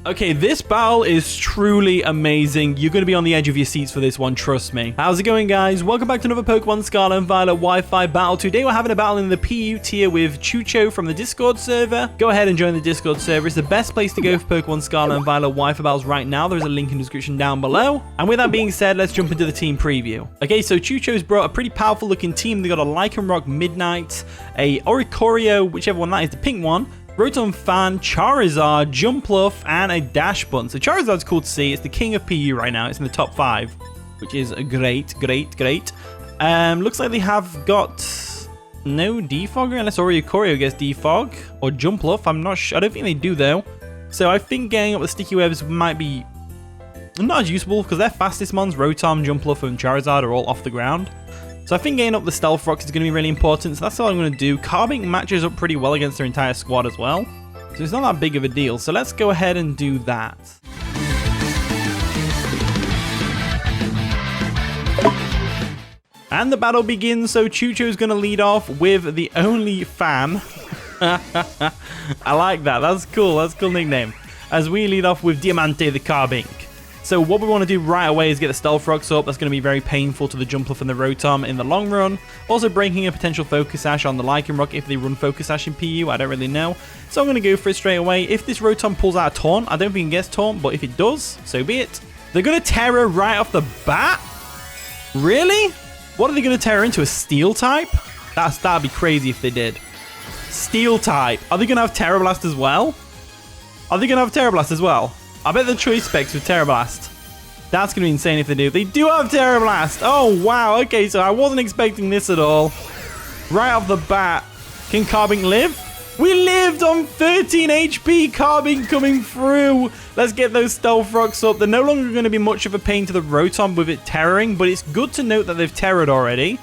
Okay, this battle is truly amazing. You're going to be on the edge of your seats for this one, trust me. How's it going, guys? Welcome back to another Pokemon Scarlet and Violet Wi-Fi battle. Today we're having a battle in the PU tier with Chucho from the Discord server. Go ahead and join the Discord server. It's the best place to go for Pokemon Scarlet and Violet Wi-Fi battles right now. There's a link in the description down below. And with that being said, let's jump into the team preview. Okay, so Chucho's brought a pretty powerful looking team. They got a Lycanroc Midnight, a Oricorio, whichever one that is, the pink one, Rotom Fan, Charizard, Jumpluff, and a Dash Bun. So Charizard's cool to see. It's the king of PU right now. It's in the top 5, which is great. Looks like they have got no Defogger, unless Oricorio gets Defog, or Jumpluff. I'm not sure. I don't think they do, though. So I think getting up the Sticky Webs might be not as useful, because their fastest mons, Rotom, Jumpluff, and Charizard, are all off the ground. So I think getting up the Stealth Rocks is going to be really important, so that's all I'm going to do. Carbink matches up pretty well against their entire squad as well, so it's not that big of a deal. So let's go ahead and do that. And the battle begins, so Chucho's going to lead off with the only fan. I like that, that's cool, that's a cool nickname. As we lead off with Diamante the Carbink. So what we want to do right away is get the Stealth Rocks up. That's going to be very painful to the Jumpluff and the Rotom in the long run. Also breaking a potential Focus Sash on the Lycanroc if they run Focus Sash in PU. I don't really know. So I'm going to go for it straight away. If this Rotom pulls out a Taunt, I don't think it gets Taunt, but if it does, so be it. They're going to Terra right off the bat? Really? What are they going to Terra into? A Steel type? That'd be crazy if they did. Steel type. Are they going to have Terra Blast as well? I bet the choice specs with Terra Blast. That's going to be insane if they do. They do have Terra Blast. Oh, wow. Okay, so I wasn't expecting this at all. Right off the bat. Can Carbink live? We lived on 13 HP. Carbink coming through. Let's get those Stealth Rocks up. They're no longer going to be much of a pain to the Rotom with it terroring, but it's good to note that they've terrored already.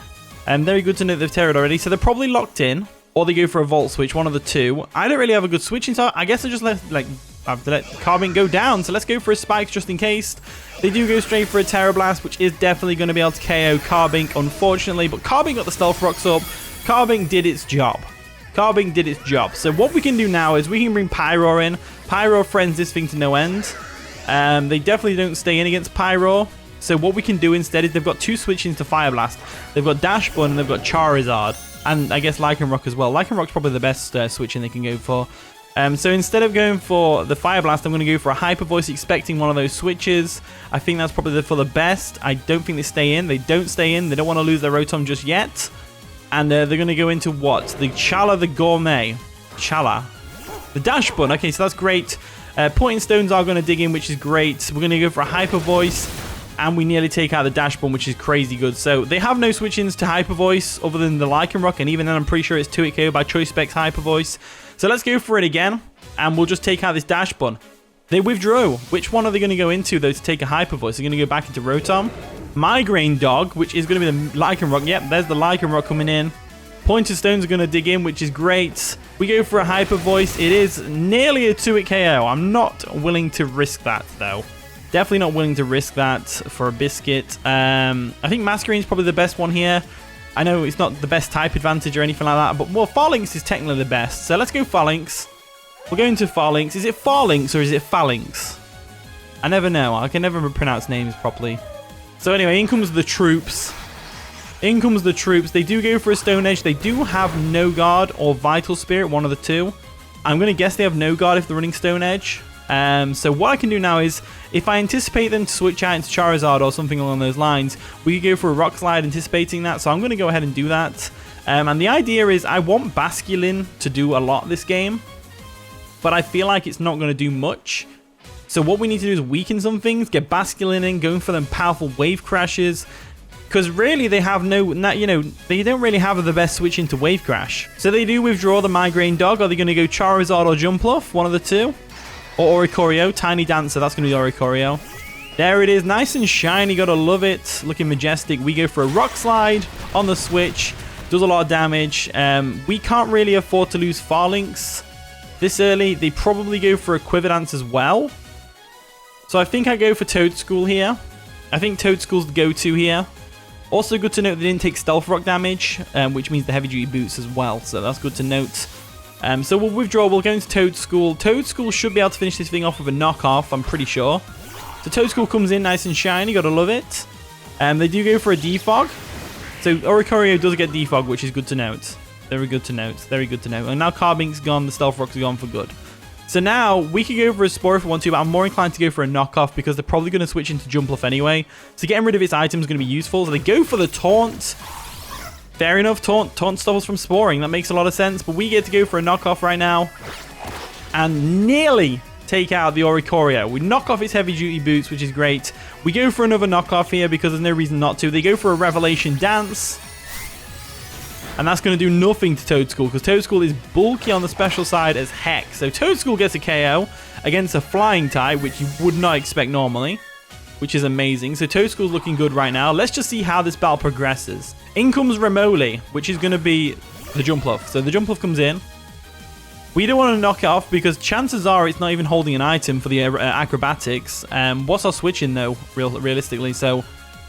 And very good to note they've terrored already. So they're probably locked in. Or they go for a Volt Switch, one of the two. I don't really have a good switching, so I guess I just left, like, I have to let Carbink go down. So let's go for a Spikes just in case. They do go straight for a Terra Blast, which is definitely going to be able to KO Carbink, unfortunately. But Carbink got the Stealth Rocks up. Carbink did its job. So what we can do now is we can bring Pyro in. Pyro friends this thing to no end. They definitely don't stay in against Pyro. So what we can do instead is they've got two switch-ins to Fire Blast. They've got Dash Bun and they've got Charizard. And I guess Lycanroc as well. Lycanroc's probably the best switch-in they can go for. So instead of going for the Fire Blast, I'm going to go for a Hyper Voice, expecting one of those switches. I think that's probably for the best. I don't think they stay in. They don't stay in. They don't want to lose their Rotom just yet. And they're going to go into what? The Chala the Gourmet. Chala. The Dash Bun. Okay, so that's great. Pointing Stones are going to dig in, which is great. We're going to go for a Hyper Voice. And we nearly take out the Dash Bun, which is crazy good. So they have no switch-ins to Hyper Voice other than the Lycanroc. And even then, I'm pretty sure it's 2-hit KO by Choice Specs Hyper Voice. So let's go for it again. And we'll just take out this Dash Bun. They withdrew. Which one are they going to go into, though, to take a Hyper Voice? They're going to go back into Rotom. Migraine Dog, which is going to be the Lycanroc. Yep, there's the Lycanroc coming in. Pointer Stones are going to dig in, which is great. We go for a Hyper Voice. It is nearly a 2-hit KO. I'm not willing to risk that, though. Definitely not willing to risk that for a Biscuit. I think Masquerade's probably the best one here. I know it's not the best type advantage or anything like that, but well, Phalanx is technically the best. So let's go Phalanx. We're going to Phalanx. Is it Phalanx or is it Phalanx? I never know. I can never pronounce names properly. So anyway, in comes the troops. They do go for a Stone Edge. They do have No Guard or Vital Spirit, one of the two. I'm going to guess they have No Guard if they're running Stone Edge. So what I can do now is, if I anticipate them to switch out into Charizard or something along those lines, we could go for a Rock Slide anticipating that. So I'm going to go ahead and do that. And the idea is I want Basculin to do a lot this game, but I feel like it's not going to do much. So what we need to do is weaken some things, get Basculin in, going for them powerful Wave Crashes. Because really they have they don't really have the best switch into Wave Crash. So they do withdraw the Migraine Dog. Are they going to go Charizard or Jumpluff? One of the two. Or Oricorio. Tiny Dancer. That's going to be Oricorio. There it is. Nice and shiny. Gotta love it. Looking majestic. We go for a Rock Slide on the switch. Does a lot of damage. We can't really afford to lose Phalanx this early. They probably go for a Quiver Dance as well. So I think I go for Toad School here. I think Toad School's the go-to here. Also good to note they didn't take Stealth Rock damage, which means the Heavy Duty Boots as well. So that's good to note. So we'll withdraw. We'll go into Toad School. Toad School should be able to finish this thing off with a knockoff, I'm pretty sure. So Toad School comes in nice and shiny. Gotta love it. They do go for a defog. So Oricorio does get defog, which is good to note. Very good to note. Very good to note. And now Carbink's gone. The Stealth Rock's gone for good. So now we could go for a Spore if we want to, but I'm more inclined to go for a knockoff because they're probably going to switch into Jumpluff anyway. So getting rid of its item is going to be useful. So they go for the Taunt. Fair enough. Taunt stops us from sporing. That makes a lot of sense. But we get to go for a knockoff right now and nearly take out the Oricorio. We knock off its heavy duty boots, which is great. We go for another knockoff here because there's no reason not to. They go for a Revelation Dance. And that's going to do nothing to Toad School because Toad School is bulky on the special side as heck. So Toad School gets a KO against a flying type, which you would not expect normally, which is amazing. So Toad School's looking good right now. Let's just see how this battle progresses. In comes Remoli, which is going to be the Jumpluff. So the Jumpluff comes in. We don't want to knock it off because chances are it's not even holding an item for the acrobatics. What's our switch in though, realistically? So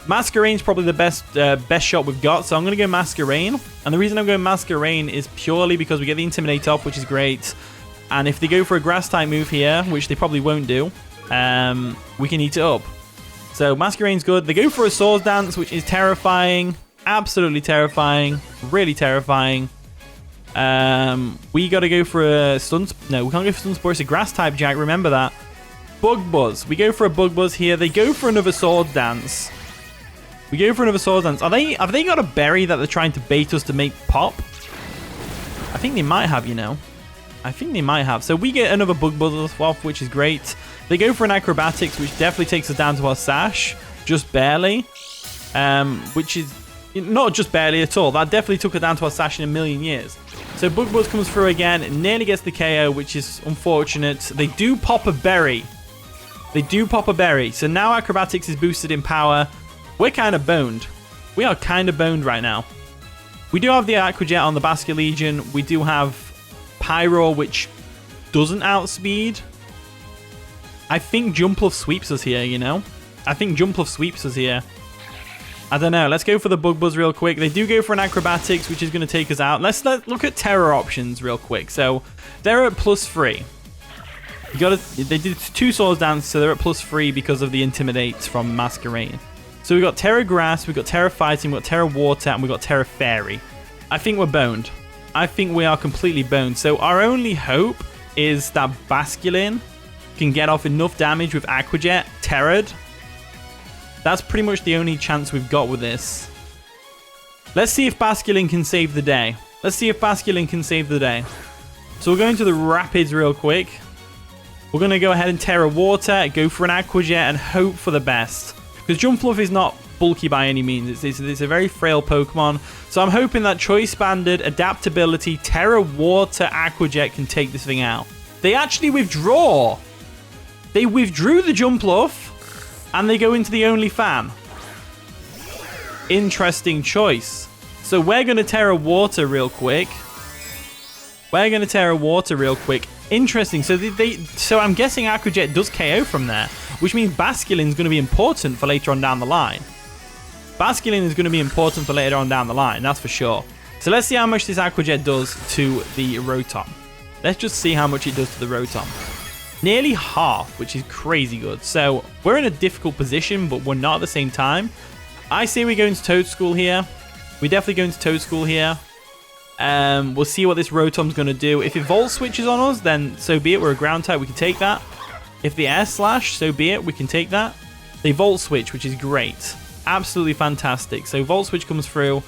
Masquerain's probably the best shot we've got, so I'm going to go Masquerain. And the reason I'm going Masquerain is purely because we get the Intimidate off, which is great. And if they go for a Grass-type move here, which they probably won't do, we can eat it up. So Masquerain's good. They go for a Swords Dance, which is terrifying. Absolutely terrifying. Really terrifying. We got to go for a Stun... No, we can't go for Stun Spore. It's a Grass-type Jack, remember that. Bug Buzz. We go for a Bug Buzz here. They go for another Swords Dance. We go for another Sword Dance. Have they got a berry that they're trying to bait us to make pop? I think they might have, you know. I think they might have. So we get another Bug Buzz off, which is great. They go for an Acrobatics, which definitely takes us down to our Sash. Just barely. Which is not just barely at all. That definitely took it down to our Sash in a million years. So Bug Buzz comes through again. It nearly gets the KO, which is unfortunate. They do pop a berry. They do pop a berry. So now Acrobatics is boosted in power. We're kind of boned. We are kind of boned right now. We do have the Aquajet on the Basket Legion. We do have Pyro, which doesn't outspeed. I think Jumpluff sweeps us here, you know? I think Jumpluff sweeps us here. I don't know. Let's go for the Bug Buzz real quick. They do go for an Acrobatics, which is going to take us out. Let's look at Terror options real quick. So they're at +3. They did 2 Swords Dance, so they're at +3 because of the Intimidate from Masquerain. So we've got Terra Grass, we've got Terra Fighting, we've got Terra Water, and we've got Terra Fairy. I think we're boned. I think we are completely boned. So our only hope is that Basculin can get off enough damage with Aquajet, Terra'd. That's pretty much the only chance we've got with this. Let's see if Basculin can save the day. Let's see if Basculin can save the day. So we're going to the Rapids real quick. We're going to go ahead and Terra Water, go for an Aquajet, and hope for the best. Because Jumpluff is not bulky by any means. It's a very frail Pokemon. So I'm hoping that Choice Banded, Adaptability, Terra Water, Aquajet can take this thing out. They actually withdraw. They withdrew the Jumpluff, and they go into the Only Fan. Interesting choice. So we're going to Terra Water real quick. Interesting. So I'm guessing Aquajet does KO from there, which means Basculin's going to be important for later on down the line. That's for sure. So let's see how much this Aquajet does to the Rotom. Let's just see how much it does to the Rotom. Nearly half, which is crazy good. So we're in a difficult position, but we're not at the same time. I say we go into Toad School here. We definitely go into Toad School here. We'll see what this Rotom's going to do. If it Volt Switches on us, then so be it. We're a ground type. We can take that. If the Air Slash, so be it. We can take that. They Volt Switch, which is great. Absolutely fantastic. So Volt Switch comes through.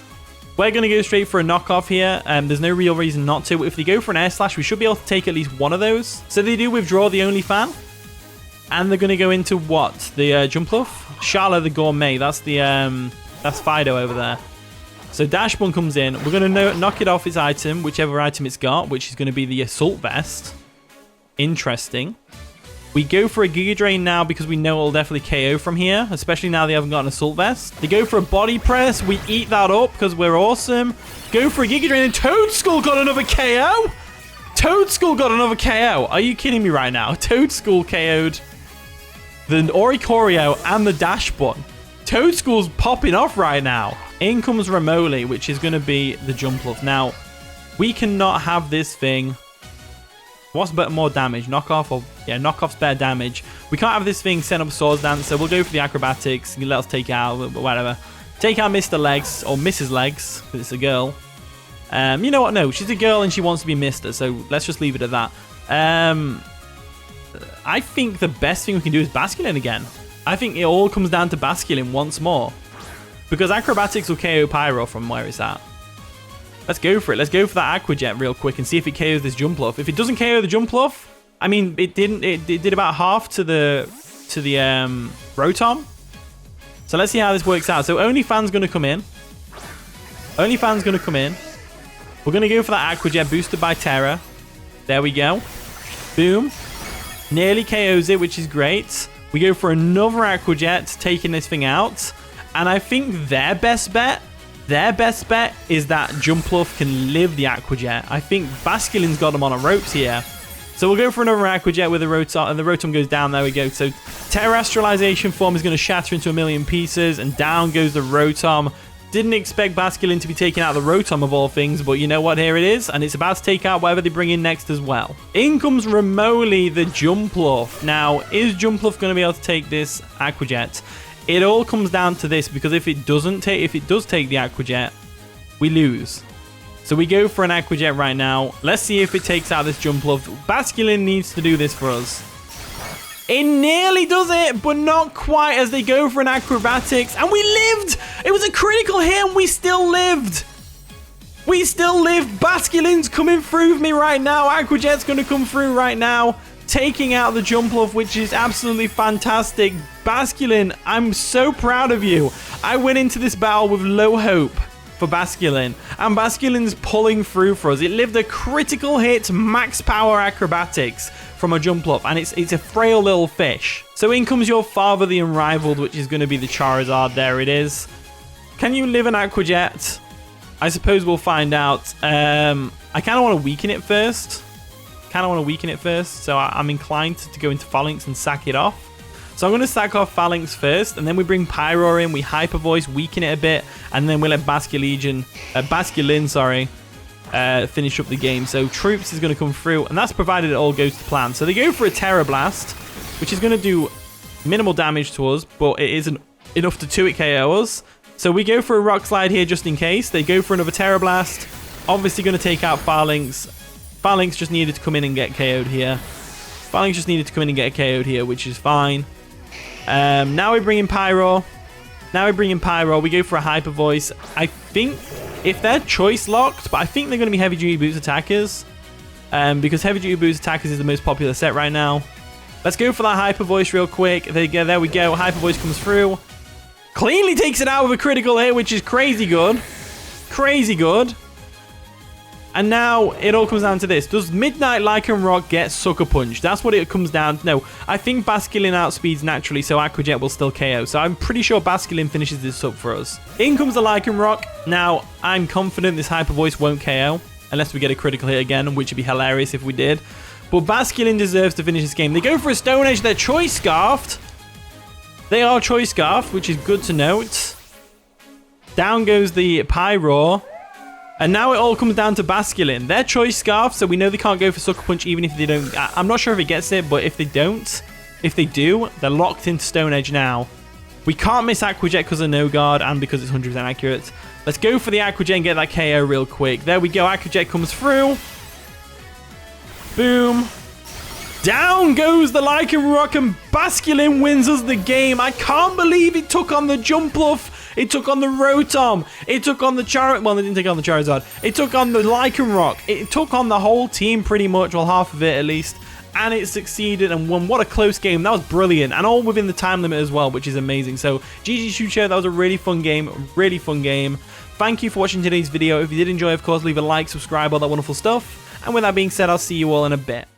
We're going to go straight for a knockoff here. There's no real reason not to. If they go for an Air Slash, we should be able to take at least one of those. So they do withdraw the Only Fan. And they're going to go into what? The Jumpluff? Charlotte the Gourmet. That's the that's Fido over there. So Dashbun comes in. We're going to knock it off its item, whichever item it's got, which is going to be the Assault Vest. Interesting. We go for a Giga Drain now because we know it'll definitely KO from here, especially now they haven't got an Assault Vest. They go for a Body Press. We eat that up because we're awesome. Go for a Giga Drain and Toad School got another KO. Are you kidding me right now? Toad School KO'd the Oricorio and the Dashbun. Toad School's popping off right now. In comes Remoli, which is going to be the Jumpluff. Now, we cannot have this thing What's more damage? Knockoff or... Yeah, knockoff's better damage. We can't have this thing send up Swords Dance, so we'll go for the acrobatics. Let us take out, whatever. Take out Mr. Legs, or Mrs. Legs, because it's a girl. You know what? No, she's a girl and she wants to be Mr., so let's just leave it at that. I think the best thing we can do is Basculin again. I think it all comes down to Basculin once more. Because acrobatics will KO Pyro from where it's at. Let's go for it. Let's go for that Aqua Jet real quick and see if it KOs this Jumpluff. If it doesn't KO the Jumpluff, I mean, it didn't. It did about half to the Rotom. So let's see how this works out. So OnlyFans gonna come in. OnlyFans gonna come in. We're gonna go for that Aqua Jet boosted by Terra. There we go. Boom. Nearly KOs it, which is great. We go for another Aqua Jet, taking this thing out. And I think their best bet is that Jumpluff can live the Aqua Jet. I think Basculin's got him on a ropes here. So we'll go for another Aqua Jet with the Rotom, and the Rotom goes down. There we go. So Terrestrialization form is going to shatter into a million pieces, and down goes the Rotom. Didn't expect Basculin to be taking out the Rotom of all things, but you know what? Here it is, and it's about to take out whatever they bring in next as well. In comes Remoli, the Jumpluff. Now, is Jumpluff going to be able to take this Aqua Jet? It all comes down to this, because if it does take the Aqua Jet, we lose. So we go for an Aqua Jet right now. Let's see if it takes out this Jumpluff. Basculin needs to do this for us. It nearly does it, but not quite, as they go for an acrobatics. And we lived! It was a critical hit and we still lived! We still lived! Basculin's coming through with me right now. Aqua Jet's going to come through right now, taking out the Jumpluff, which is absolutely fantastic. Basculin, I'm so proud of you. I went into this battle with low hope for Basculin, and Basculin's pulling through for us. It lived a critical hit, max power acrobatics from a Jumpluff, and it's a frail little fish. So in comes your father, the Unrivaled, which is going to be the Charizard. There it is. Can you live an Aqua Jet? I suppose we'll find out. I kind of want to weaken it first. So I'm inclined to go into Phalanx and sack it off. So I'm going to sack off Phalanx first, and then we bring Pyro in, we Hyper Voice, weaken it a bit, and then we'll let Basculin, finish up the game. So Troops is going to come through, and that's provided it all goes to plan. So they go for a Terra Blast, which is going to do minimal damage to us, but it isn't enough to 2-hit KO us. So we go for a Rock Slide here just in case. They go for another Terra Blast. Obviously going to take out Phalanx. Phalanx just needed to come in and get KO'd here. Which is fine. Now we bring in Pyro. We go for a Hyper Voice. I think if they're choice locked, but I think they're going to be Heavy Duty Boots attackers. Because Heavy Duty Boots attackers is the most popular set right now. Let's go for that Hyper Voice real quick. There we go. Hyper Voice comes through. Cleanly takes it out with a critical hit, which is crazy good. And now it all comes down to this. Does Midnight Lycanroc get Sucker Punch? That's what it comes down to. No, I think Basculin outspeeds naturally, so Aqua Jet will still KO. So I'm pretty sure Basculin finishes this up for us. In comes the Lycanroc. Now, I'm confident this Hyper Voice won't KO, unless we get a critical hit again, which would be hilarious if we did. But Basculin deserves to finish this game. They go for a Stone Edge. They're Choice Scarfed. They are Choice Scarfed, which is good to note. Down goes the Pyro. And now it all comes down to Basculin. They're Choice Scarf, so we know they can't go for Sucker Punch even if they don't. I'm not sure if it gets it, but if they do, they're locked into Stone Edge now. We can't miss Aqua Jet because of No Guard and because it's 100% accurate. Let's go for the Aqua Jet and get that KO real quick. There we go. Aqua Jet comes through. Boom. Down goes the Lycanroc, and Basculin wins us the game. I can't believe it took on the Jumpluff. It took on the Rotom. It took on the Charizard. Well, it didn't take on the Charizard. It took on the Lycanroc. It took on the whole team pretty much. Well, half of it at least. And it succeeded and won. What a close game. That was brilliant. And all within the time limit as well, which is amazing. So, GG Shoot Show. That was a really fun game. Thank you for watching today's video. If you did enjoy, of course, leave a like, subscribe, all that wonderful stuff. And with that being said, I'll see you all in a bit.